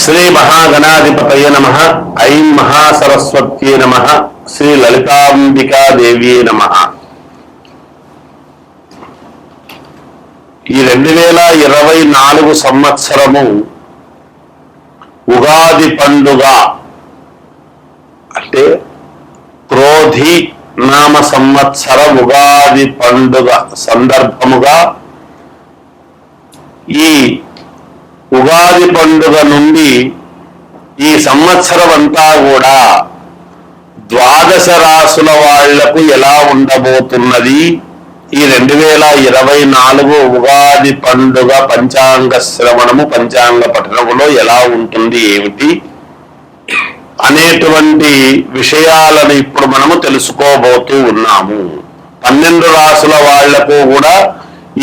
శ్రీ మహాగణాధిపతయ నమః. ఐం మహాసరస్వత్యై నమః. శ్రీ లలితాంబికాదేవ్యై నమః. ఈ 2024 సంవత్సరము ఉగాది పండుగ అంటే క్రోధి నామ సంవత్సర ఉగాది పండుగ సందర్భముగా ఈ ఉగాది పండుగ నుండి ఈ సంవత్సరం అంతా కూడా ద్వాదశ రాసుల వాళ్లకు ఎలా ఉండబోతున్నది, ఈ 2024 ఉగాది పండుగ పంచాంగ శ్రవణము పంచాంగ పఠనములో ఎలా ఉంటుంది ఏమిటి అనేటువంటి విషయాలను ఇప్పుడు మనము తెలుసుకోబోతూ ఉన్నాము. 12 రాసుల వాళ్లకు కూడా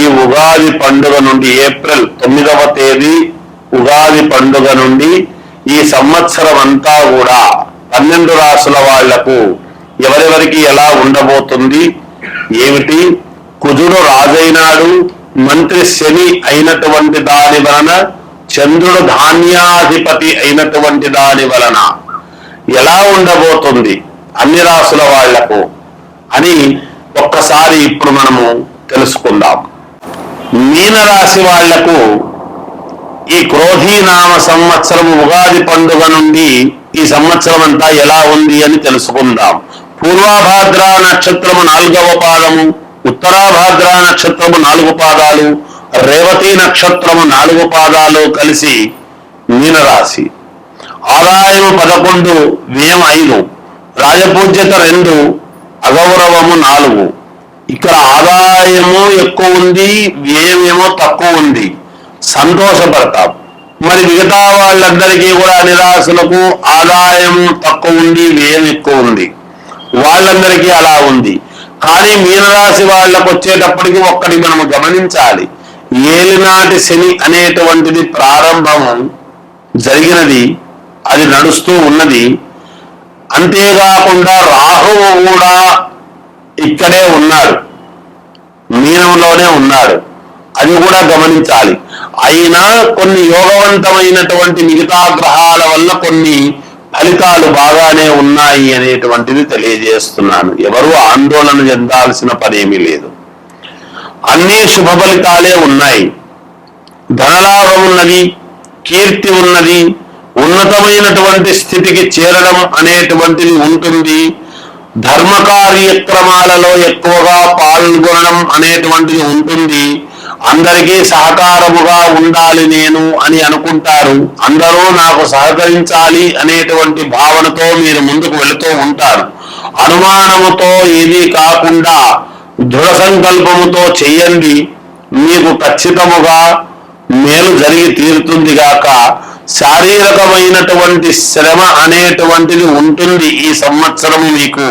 ఈ ఉగాది పండుగ నుండి ఏప్రిల్ 9వ తేదీ ఉగాది పండుగ నుండి ఈ సంవత్సరం అంతా కూడా 12 రాసుల వాళ్లకు ఎవరెవరికి ఎలా ఉండబోతుంది ఏమిటి. కుజుడు రాజైనాడు, మంత్రి శని అయినటువంటి దాని వలన, చంద్రుడు ధాన్యాధిపతి అయినటువంటి దాని వలన ఎలా ఉండబోతుంది అన్ని రాసుల వాళ్లకు అని ఒక్కసారి ఇప్పుడు మనము తెలుసుకుందాం. మీనరాశి వాళ్లకు ఈ క్రోధీనామ సంవత్సరం ఉగాది పండుగ నుండి ఈ సంవత్సరం అంతా ఎలా ఉంది అని తెలుసుకుందాం. పూర్వాభాద్ర నక్షత్రము 4వ పాదము, ఉత్తరాభాద్ర నక్షత్రము 4 పాదాలు, రేవతి నక్షత్రము 4 పాదాలు కలిసి మీనరాశి. ఆదాయము 11, వ్యయం 5, రాజపూజ్యత 2, అగౌరవము 4. ఇక్కడ ఆదాయము ఎక్కువ ఉంది, వ్యయం ఏమో తక్కువ ఉంది, సంతోషపడతాం. మరి మిగతా వాళ్ళందరికీ కూడా నిరాశలకు ఆదాయం తక్కువ ఉంది, వ్యయం ఎక్కువ ఉంది, వాళ్ళందరికీ అలా ఉంది. కానీ మీనరాశి వాళ్ళకు వచ్చేటప్పటికి ఒక్కటి మనము గమనించాలి. ఏలినాటి శని అనేటువంటిది ప్రారంభము జరిగినది, అది నడుస్తూ ఉన్నది. అంతేకాకుండా రాహువు కూడా ఇక్కడే ఉన్నాడు, మీనంలోనే ఉన్నాడు, అది కూడా గమనించాలి. అయినా కొన్ని యోగవంతమైనటువంటి మిగతా గ్రహాల వల్ల కొన్ని ఫలితాలు బాగానే ఉన్నాయి అనేటువంటిది తెలియజేస్తున్నాను. ఎవరు ఆందోళన చెందాల్సిన పనేమీ లేదు, అన్ని శుభ ఫలితాలే ఉన్నాయి. ధనలాభం ఉన్నది, కీర్తి ఉన్నది, ఉన్నతమైనటువంటి స్థితికి చేరడం అనేటువంటిది ఉంటుంది. ధర్మ కార్యక్రమాలలో ఎక్కువగా పాల్గొనడం అనేటువంటిది ఉంటుంది. అందరికీ సహకారముగా ఉండాలి నేను అని అనుకుంటారు. అందరూ నాకు సహకరించాలి అనేటువంటి భావనతో మీరు ముందుకు వెళుతూ ఉంటారు. అనుమానముతో ఏదీ కాకుండా దృఢ సంకల్పముతో చెయ్యండి, మీకు ఖచ్చితముగా మేలు జరిగి తీరుతుంది గాక. శారీరకమైనటువంటి శ్రమ అనేటువంటిది ఉంటుంది ఈ సంవత్సరము మీకు.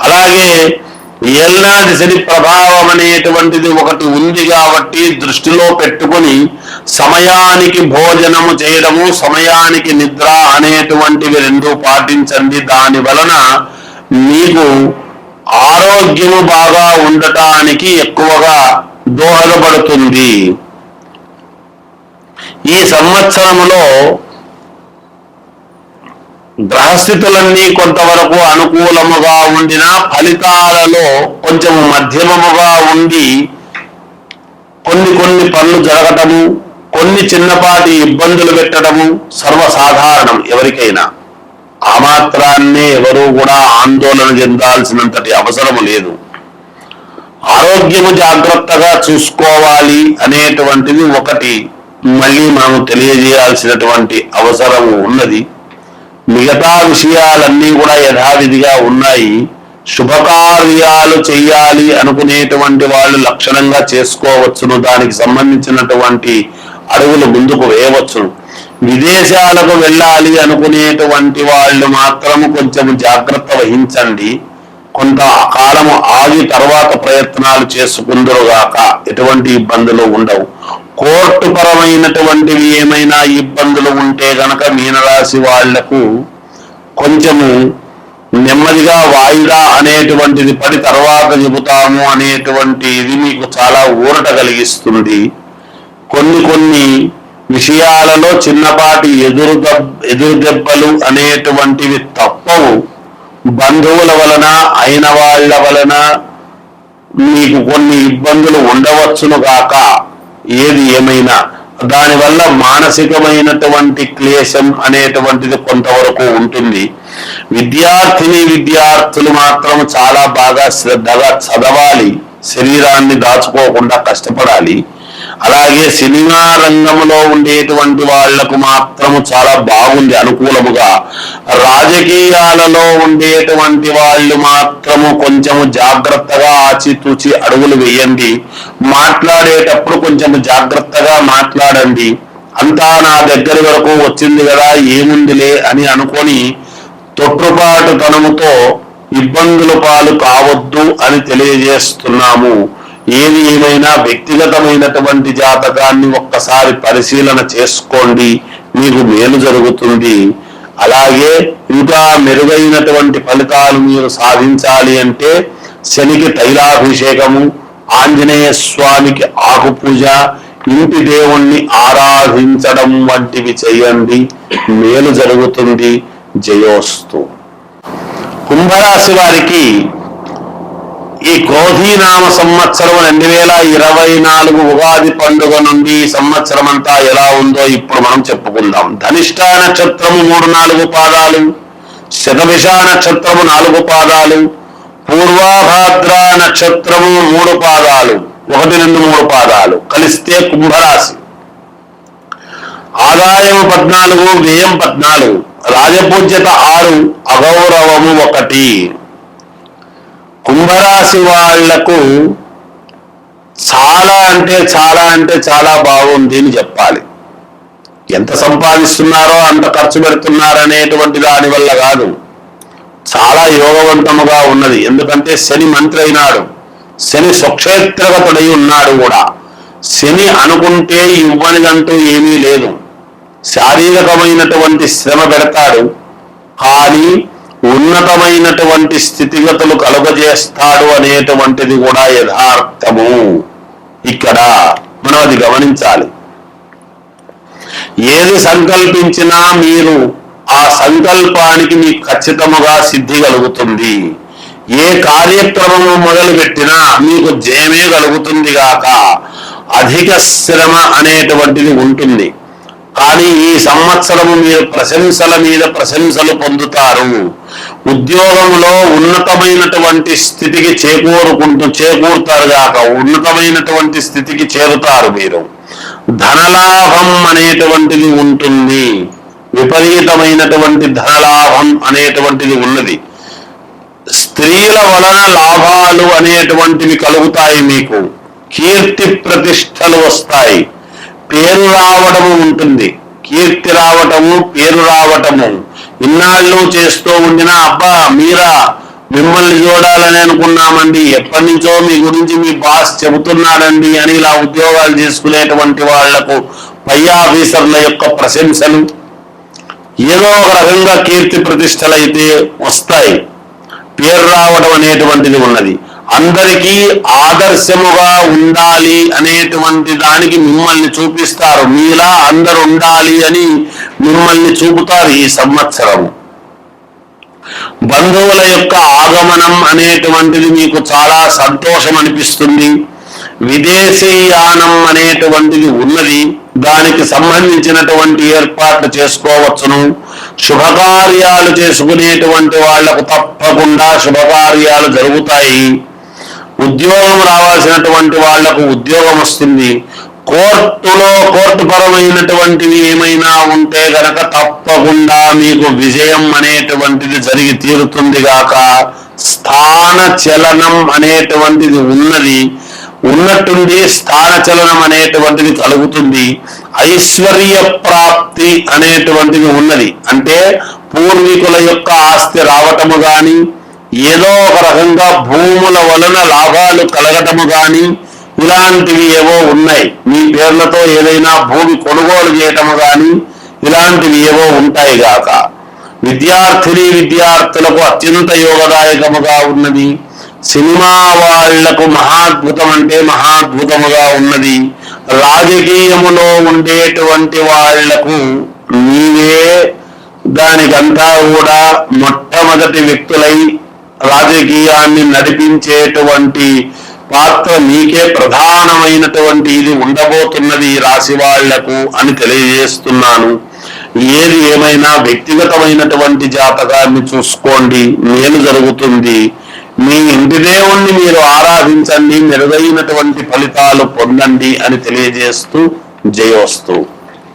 అలాగే ఏల్నాటి శని ప్రభావం అనేటువంటిది ఒకటి ఉంది కాబట్టి దృష్టిలో పెట్టుకుని సమయానికి భోజనము చేయడము, సమయానికి నిద్ర అనేటువంటివి 2 పాటించండి. దాని వలన మీకు ఆరోగ్యము బాగా ఉండటానికి ఎక్కువగా దోహదపడుతుంది. ఈ సంవత్సరములో గ్రహస్థితులన్నీ కొంతవరకు అనుకూలముగా ఉండినా ఫలితాలలో కొంచెము మధ్యమముగా ఉండి కొన్ని పనులు జరగటము, కొన్ని చిన్నపాటి ఇబ్బందులు పెట్టడము సర్వసాధారణం ఎవరికైనా. ఆ మాత్రాన్నే ఎవరూ కూడా ఆందోళన చెందాల్సినంతటి అవసరం లేదు. ఆరోగ్యము జాగ్రత్తగా చూసుకోవాలి అనేటువంటిది ఒకటి మళ్ళీ మనం తెలియజేయాల్సినటువంటి అవసరం ఉన్నది. మిగతా విషయాలన్నీ కూడా యథావిధిగా ఉన్నాయి. శుభకార్యాలు చెయ్యాలి అనుకునేటువంటి వాళ్ళు లక్షణంగా చేసుకోవచ్చును, దానికి సంబంధించినటువంటి అడుగులు ముందుకు వేయవచ్చును. విదేశాలకు వెళ్ళాలి అనుకునేటువంటి వాళ్ళు మాత్రము కొంచెం జాగ్రత్త వహించండి. కొంత కాలము ఆగి తర్వాత ప్రయత్నాలు చేసుకుందరుగాక, ఎటువంటి ఇబ్బందులు ఉండవు. కోర్టు పరమైనటువంటివి ఏమైనా ఇబ్బందులు ఉంటే గనక మీనరాశి వాళ్లకు కొంచెము నెమ్మదిగా వాయిదా అనేటువంటిది పడి తర్వాత చెబుతాము అనేటువంటి ఇది మీకు చాలా ఊరట కలిగిస్తుంది. కొన్ని విషయాలలో చిన్నపాటి ఎదురు దెబ్బలు అనేటువంటివి తప్పవు. బంధువుల వలన, అయిన వాళ్ళ వలన మీకు కొన్ని ఇబ్బందులు ఉండవచ్చును గాక. ఏది ఏమైనా దానివల్ల మానసికమైనటువంటి క్లేశం అనేటువంటిది కొంతవరకు ఉంటుంది. విద్యార్థులు మాత్రం చాలా బాగా శ్రద్ధగా చదవాలి, శరీరాన్ని దాచుకోకుండా కష్టపడాలి. అలాగే సినిమా రంగంలో ఉండేటువంటి వాళ్లకు మాత్రము చాలా బాగుంది అనుకూలముగా. రాజకీయాలలో ఉండేటువంటి వాళ్ళు మాత్రము కొంచెము జాగ్రత్తగా ఆచితూచి అడుగులు వేయండి. మాట్లాడేటప్పుడు కొంచెము జాగ్రత్తగా మాట్లాడండి. అంతా నా దగ్గర వరకు వచ్చింది కదా, ఏముందిలే అని అనుకొని తొట్టుపాటుతనముతో ఇబ్బందుల పాలు కావద్దు అని తెలియజేస్తున్నాము. ఏది ఏమైనా వ్యక్తిగతమైనటువంటి జాతకాన్ని ఒక్కసారి పరిశీలన చేసుకోండి, మీకు మేలు జరుగుతుంది. అలాగే ఇంకా మెరుగైనటువంటి ఫలితాలు మీరు సాధించాలి అంటే శనికి తైలాభిషేకము, ఆంజనేయ స్వామికి ఆకుపూజ, ఇంటి దేవుణ్ణి ఆరాధించడం వంటివి చేయండి, మేలు జరుగుతుంది. జయోస్తు. కుంభరాశి వారికి ఈ క్రోధీనామ సంవత్సరం 2024 ఉగాది పండుగ నుండి సంవత్సరం అంతా ఎలా ఉందో ఇప్పుడు మనం చెప్పుకుందాం. ధనిష్ట నక్షత్రము 3-4 పాదాలు, శతభిష నక్షత్రము 4 పాదాలు, పూర్వాభాద్ర నక్షత్రము 3 పాదాలు, 1-2-3 పాదాలు కలిస్తే కుంభరాశి. ఆదాయం 14, వ్యయం 14, రాజపూజ్యత 6, అగౌరవము 1. కుంభరాశి వాళ్లకు చాలా అంటే చాలా బాగుంది అని చెప్పాలి. ఎంత సంపాదిస్తున్నారో అంత ఖర్చు పెడుతున్నారనేటువంటి దాని వల్ల కాదు, చాలా యోగవంతముగా ఉన్నది. ఎందుకంటే శని మంత్రి అయినాడు, శని స్వక్షేత్రగతుడై ఉన్నాడు కూడా. శని అనుకుంటే ఇవ్వనిదంటూ ఏమీ లేదు. శారీరకమైనటువంటి శ్రమ పెడతాడు, కానీ ఉన్నతమైనటువంటి స్థితిగతులు కలుగజేస్తాడు అనేటువంటిది కూడా యథార్థము. ఇక్కడ మనం అది గమనించాలి. ఏది సంకల్పించినా మీరు ఆ సంకల్పానికి మీకు ఖచ్చితముగా సిద్ధి కలుగుతుంది. ఏ కార్యక్రమము మొదలుపెట్టినా మీకు జయమే కలుగుతుంది గాక. అధిక శ్రమ అనేటువంటిది ఉంటుంది, కానీ ఈ సంవత్సరము మీరు ప్రశంసల మీద ప్రశంసలు పొందుతారు. ఉద్యోగంలో ఉన్నతమైనటువంటి స్థితికి చేకూరుతారు గాక, ఉన్నతమైనటువంటి స్థితికి చేరుతారు మీరు. ధనలాభం అనేటువంటిది ఉంటుంది, విపరీతమైనటువంటి ధనలాభం అనేటువంటిది ఉన్నది. స్త్రీల వలన లాభాలు అనేటువంటివి కలుగుతాయి. మీకు కీర్తి ప్రతిష్టలు వస్తాయి, పేరు రావడము ఉంటుంది. కీర్తి రావటము, పేరు రావటము. ఇన్నాళ్ళు చేస్తూ ఉండినా అబ్బా మీరా మిమ్మల్ని చూడాలని అనుకున్నామండి, ఎప్పటి నుంచో మీ గురించి మీ బాస్ చెబుతున్నాడండి అని ఇలా ఉద్యోగాలు చేసుకునేటువంటి వాళ్లకు పై ఆఫీసర్ల యొక్క ప్రశంసలు, ఏదో ఒక రకంగా కీర్తి ప్రతిష్టలు అయితే వస్తాయి. పేరు రావడం అనేటువంటిది ఉన్నది. అందరికీ ఆదర్శముగా ఉండాలి అనేటువంటి దానికి మిమ్మల్ని చూపిస్తారు. మీలా అందరు ఉండాలి అని మిమ్మల్ని చూపుతారు ఈ సంవత్సరం. బంధువుల యొక్క ఆగమనం అనేటువంటిది మీకు చాలా సంతోషం అనిపిస్తుంది. విదేశీయానం అనేటువంటిది ఉన్నది, దానికి సంబంధించినటువంటి ఏర్పాట్లు చేసుకోవచ్చును. శుభకార్యాలు చేసుకునేటువంటి వాళ్లకు తప్పకుండా శుభకార్యాలు జరుగుతాయి. ఉద్యోగం రావాల్సినటువంటి వాళ్లకు ఉద్యోగం వస్తుంది. కోర్టు పరమైనటువంటివి ఏమైనా ఉంటే గనక తప్పకుండా మీకు విజయం అనేటువంటిది జరిగి తీరుతుంది గాక. స్థాన చలనం అనేటువంటిది ఉన్నట్టుండి స్థాన చలనం అనేటువంటిది కలుగుతుంది. ఐశ్వర్య ప్రాప్తి అనేటువంటిది ఉన్నది. అంటే పూర్వీకుల యొక్క ఆస్తి రావటము గాని, ఏదో ఒక రకంగా భూముల వలన లాభాలు కలగటము గాని, ఇలాంటివి ఏవో ఉన్నాయి. మీ పేర్లతో ఏదైనా భూమి కొనుగోలు చేయటము గాని ఇలాంటివి ఏవో ఉంటాయి గాక. విద్యార్థులకు అత్యంత యోగదాయకముగా ఉన్నది. సినిమా వాళ్లకు మహాద్భుతం అంటే మహాద్భుతముగా ఉన్నది. రాజకీయములో ఉండేటువంటి వాళ్లకు నీవే దానికంతా కూడా మొట్టమొదటి వ్యక్తులై రాజకీయాన్ని నడిపించేటువంటి పాత్ర నీకే ప్రధానమైనటువంటి ఇది ఉండబోతున్నది ఈ రాశి వాళ్లకు అని తెలియజేస్తున్నాను. ఏది ఏమైనా వ్యక్తిగతమైనటువంటి జాతకాన్ని చూసుకోండి, మేలు జరుగుతుంది. మీ ఇంటి దేవుణ్ణి మీరు ఆరాధించండి, మెరుగైనటువంటి ఫలితాలు పొందండి అని తెలియజేస్తూ జయోస్తు.